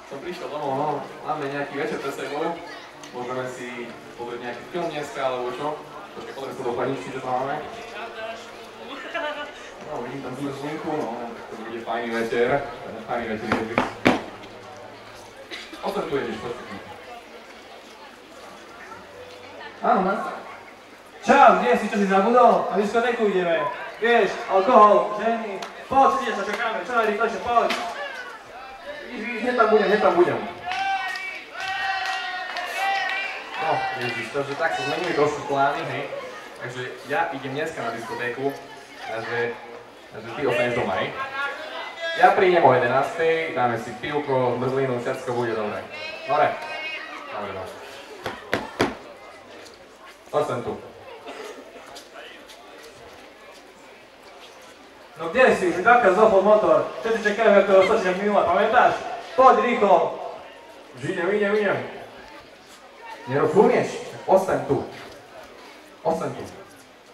som prišiel domov, no, máme nejaký večer pre sebou, môžeme si pozrieť nejaký film dneska, alebo čo. Počkaj, pozriem sa do chladničky, čo tam máme. No, vidím tam slnku, no, to bude fajný večer. Fajný večer, Ježiš. O čo tu jedeš, poď si. Áno, ne? Čau, kde si, čo si zabudol? Na diskotéku ideme. Vieš, alkohol, ženy. Poď, sedieť sa, čakáme, čo najrýchlejšie, poď. Hneď tam budem. No, Ježiš, takže tak sa zmenili trošku plány, hej. Takže ja idem dneska na diskotéku, takže ty ostaneš doma, hej. Ja prídem o 11:00, dáme si pivko, zmrzlinu, všetko bude dobré. Dobre? Dobre. Poď sem tu. No kde si? Už dvakrát zopol motor. Všetci čakajú, ako to ostatne minula, pamätáš? Poď rýchlo. Už idem. Nerozumieš? Ostaň tu.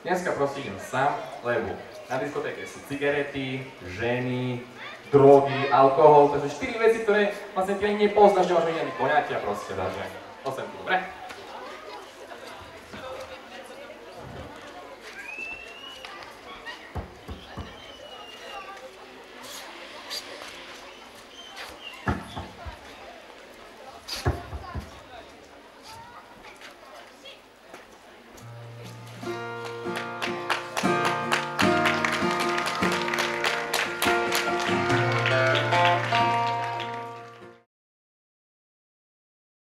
Dneska prosím idem sám, lebo na diskotéke sú cigarety, ženy, drogy, alkohol, takže 4 veci, ktoré vlastne ty ani nepoznáš, nemáš ani poňatia proste, takže ostaň tu, dobre?